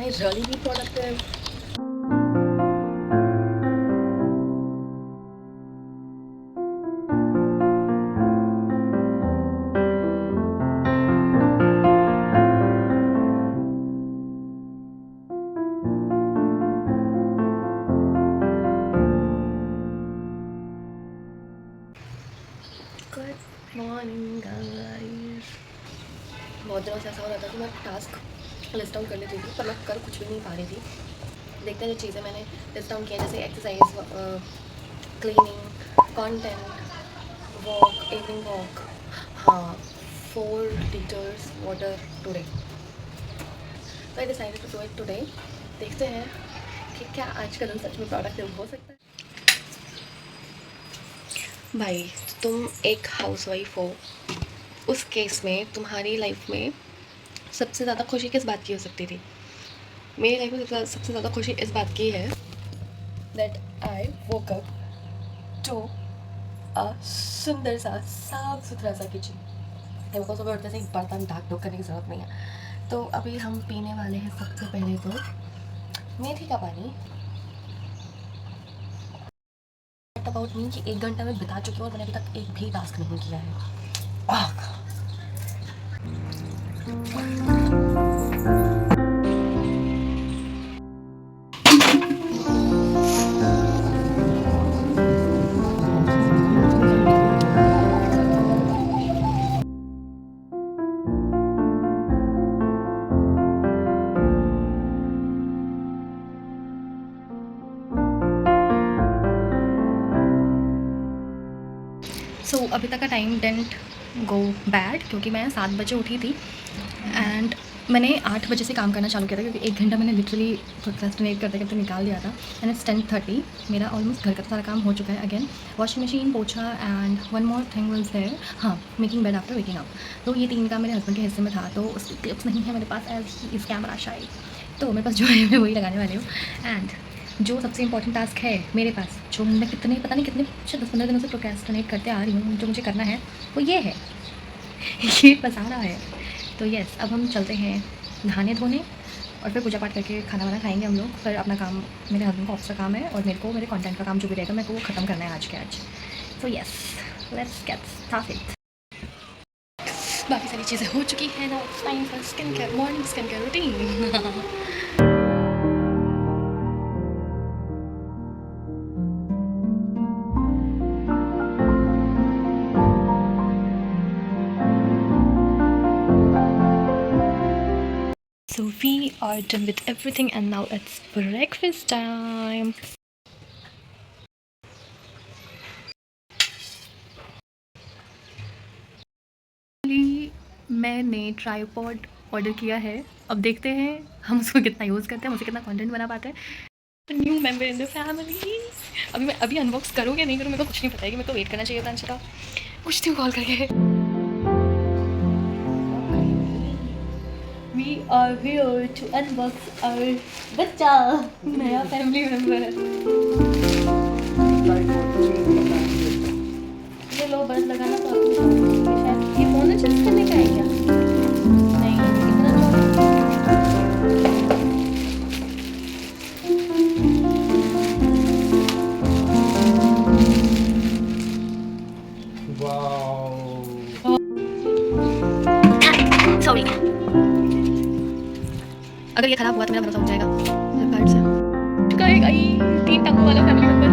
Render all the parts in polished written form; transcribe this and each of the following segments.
I really be productive? Good morning guys. बहुत दिनों से ऐसा हो रहा था कि मैं टास्क लिस्ट डाउन कर लेती थी पर मैं कर कुछ भी नहीं पा रही थी। देखते हैं जो चीज़ें मैंने लिस्ट डाउन किया जैसे exercise, cleaning, content, walk, evening walk, हाँ 4 liters वाटर टुडे। तो I decided to do it today. देखते हैं कि क्या आज का दिन सच में प्रोडक्टिव हो सकता है। भाई तुम एक हाउसवाइफ हो, उस केस में तुम्हारी लाइफ में सबसे ज़्यादा खुशी किस बात की हो सकती थी? मेरी लाइफ में सबसे ज़्यादा खुशी इस बात की है that I woke up to a सुंदर सा साफ सुथरा सा किचन। मेरे को सुबह उठते से एक बर्तन ढाक ढूक करने की ज़रूरत नहीं है। तो अभी हम पीने वाले हैं सबसे पहले तो मेथी का पानी। अबाउट मीन कि 1 घंटा में बिता चुकी हूँ और मैंने अभी तक एक भी टास्क नहीं किया है। सो अभी तक का टाइम डेंट गो बैड क्योंकि मैं 7 बजे उठी थी एंड मैंने 8 बजे से काम करना चालू किया था क्योंकि 1 घंटा मैंने लिटरली प्रोक्रेस्टिनेट करते करते निकाल दिया था एंड इट्स 10:30। मेरा ऑलमोस्ट घर का सारा काम हो चुका है। अगेन वॉशिंग मशीन, पोछा and one more thing was there, हाँ making bed after waking up. तो ये 3 काम मेरे हस्बैंड के हिस्से में था तो उसकी क्लिप्स नहीं है मेरे पास as he is camera shy. तो मेरे पास जो है मैं वही लगाने वाली हूँ। एंड जो सबसे इंपॉर्टेंट टास्क है मेरे पास, जो मैं पता नहीं कितने 10-15 दिनों से प्रोक्रेस्टिनेट करते आ रही हूँ, जो मुझे करना है वो ये है ये पसारा है। तो यस, अब हम चलते हैं नहाने धोने और फिर पूजा पाठ करके खाना वाना खाएंगे हम लोग। फिर अपना काम, मेरे हस्बैंड को ऑफिस का काम है और मेरे को मेरे कंटेंट का काम जो भी रहेगा मेरे को वो ख़त्म करना है आज के आज। तो यस, लेट्स गेट स्टार्टेड। बाकी सारी चीज़ें हो चुकी हैं। Now it's time for skin care, morning skin care routine. So we are done with everything and now it's breakfast time. मैंने ट्राइपॉड ऑर्डर किया है। अब देखते हैं हम उसको कितना यूज़ करते हैं, मुझे कितना कंटेंट बना पाते हैं। New member in the family. अभी मैं अनबॉक्स करूँ या नहीं करूँ मेरे को कुछ नहीं पता है कि मेरे को वेट करना चाहिए था। अंशिका पूछती हूँ कॉल करके। We are here to unbox our बच्चा, नया फैमिली मेंबर। ये लो बस लगाना तो आपको शायद ये फ़ोन एडजस्ट करने का है क्या? नहीं, इतना सॉरी। अगर ये ख़राब हुआ तो मेरा भरोसा उठ जाएगा फ्लिपकार्ट से। करेगा ये 3 टांगों वाला फैमिली मेंबर।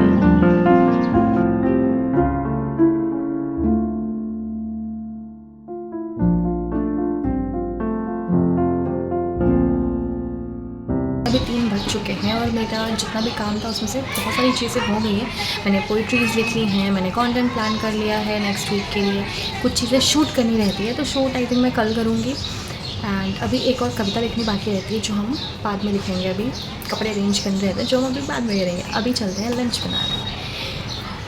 अभी 3 बज चुके हैं और मेरा जितना भी काम था उसमें से बहुत सारी चीज़ें हो गई हैं। मैंने पोइट्रीज़ लिख ली हैं, मैंने कंटेंट प्लान कर लिया है नेक्स्ट वीक के लिए। कुछ चीज़ें शूट करनी रहती है तो शूट आई थिंक मैं कल करूँगी। एंड अभी एक और कविता लिखनी बाकी रहती है जो हम बाद में लिखेंगे। अभी कपड़े अरेंज करने रहते हैं जो हम अभी बाद में करेंगे। अभी चलते हैं लंच बनाने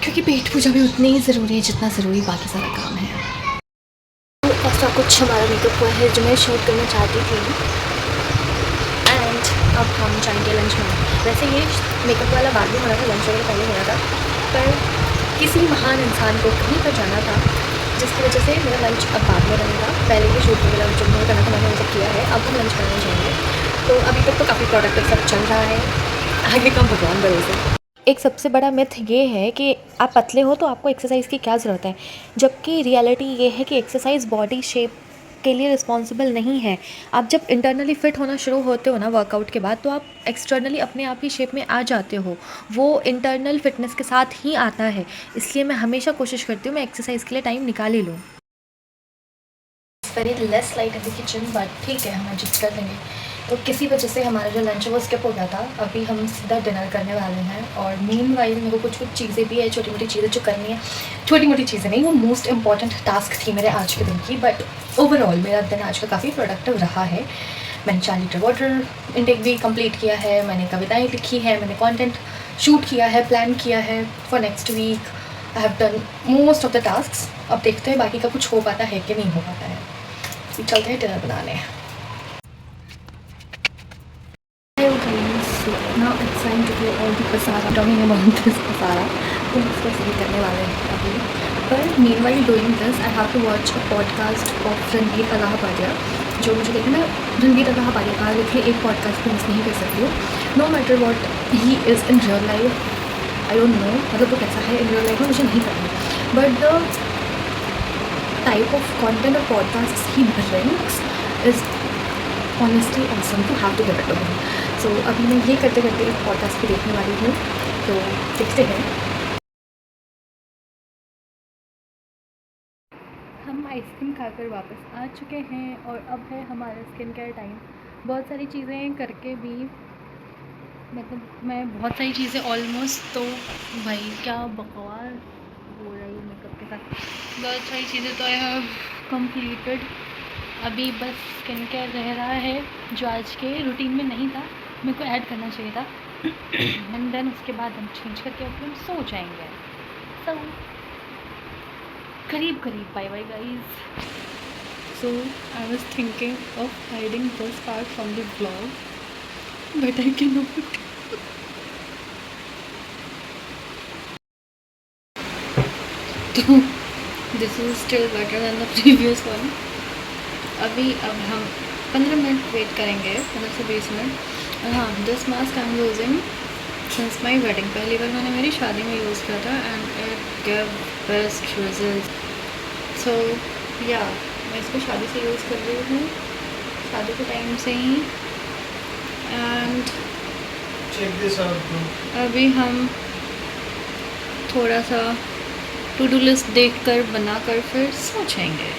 क्योंकि पेट पूजा भी उतनी ही ज़रूरी है जितना ज़रूरी बाकी सारा काम है। ऐसा कुछ हमारा मेकअप हुआ है जो मैं शूट करना चाहती थी एंड अब हम जाएंगे लंच बनाने। वैसे ये मेकअप वाला बाद में होना था, लंच वगैरह पहले होना था, पर किसी महान इंसान को कहीं पर जाना था जिसकी वजह से मेरा लंच अब बाद में रहेगा। पहले भी शूट वगैरह जो मैंने करना था मैंने वो सब किया है। अब हम लंच बनाने जाएंगे तो अभी तक तो काफ़ी प्रोडक्टिव सब चल रहा है, आगे का भगवान भरोसे। एक सबसे बड़ा मिथ ये है कि आप पतले हो तो आपको एक्सरसाइज़ की क्या ज़रूरत है, जबकि रियलिटी ये है कि एक्सरसाइज़ बॉडी शेप के लिए रिस्पॉन्सिबल नहीं है। आप जब इंटरनली फिट होना शुरू होते हो ना वर्कआउट के बाद, तो आप एक्सटर्नली अपने आप ही शेप में आ जाते हो। वो इंटरनल फिटनेस के साथ ही आता है, इसलिए मैं हमेशा कोशिश करती हूँ मैं एक्सरसाइज के लिए टाइम निकाल ही लूँ। Very less light in the kitchen, but ठीक है, हम एडजस्ट कर लेंगे। तो किसी वजह से हमारा जो लंच है वो स्किप हो गया था। अभी हम सीधा डिनर करने वाले हैं, और मीनवाइल मेरे को कुछ कुछ चीज़ें भी है, छोटी मोटी चीज़ें जो करनी है। छोटी मोटी चीज़ें नहीं, वो मोस्ट इंपॉर्टेंट टास्क थी मेरे आज के दिन की, बट ओवरऑल मेरा दिन आज का काफ़ी प्रोडक्टिव रहा है। मैंने 4 लीटर वाटर इनटेक भी कंप्लीट किया है, मैंने कविताएँ लिखी है, मैंने कंटेंट शूट किया है, प्लान किया है for next week. I have done most of the task. अब देखते हैं बाकी का कुछ हो पाता है कि नहीं हो पाता है। चलते हैं डिनर बनाने। Now it's time to do all the pasara. Talking about this pasara, तो इसको सही करने वाले हैं अभी। पर meanwhile doing this, I have to watch a podcast of Ranbir Allahbadia, जो मुझे देखना है। रणबीर अलाहाबादिया का लिखे एक पॉडकास्ट भी मिस नहीं कर सकती हूँ। No matter what he is in real life, I don't know, मतलब वो कैसा है इन रियल लाइफ में मुझे नहीं पता, but the type of content और podcast he brings is honestly awesome to have to give it to him. So अभी मैं ये करते करते एक पॉडकास्ट भी देखने वाली हूँ, तो देखते हैं। हम आइसक्रीम खाकर वापस आ चुके हैं, और अब है हमारा स्किन केयर टाइम। बहुत सारी चीज़ें करके भी, मतलब मैं बहुत सारी चीज़ें ऑलमोस्ट, तो भाई क्या बकवास हो रही है मेकअप के साथ। बहुत सारी चीज़ें तो आई हैव कंप्लीटेड। अभी बस स्किन केयर रह रहा है, जो आज के रूटीन में नहीं था, मेरे को ऐड करना चाहिए था। एंड देन उसके बाद हम चेंज करके अब हम सो जाएंगे। सो करीब करीब bye bye guys. So I was thinking of hiding this part from the vlog, but I can not. This is still better than the previous one. अब हम 15 मिनट वेट करेंगे, 15 से 20 मिनट। और हाँ, this mask I am using since my wedding. पहली बार मैंने मेरी शादी में यूज़ किया था, and it give best result. So yeah मैं इसको शादी से यूज़ कर रही हूँ, शादी के टाइम से ही। And check this out. अभी हम थोड़ा सा टू डू लिस्ट देख कर बना कर फिर सोचेंगे।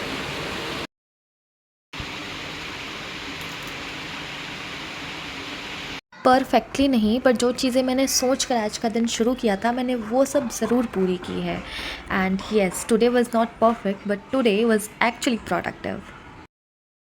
परफेक्टली नहीं, पर जो चीज़ें मैंने सोच कर आज का दिन शुरू किया था, मैंने वो सब ज़रूर पूरी की है। And yes, today was not perfect, but today was actually productive.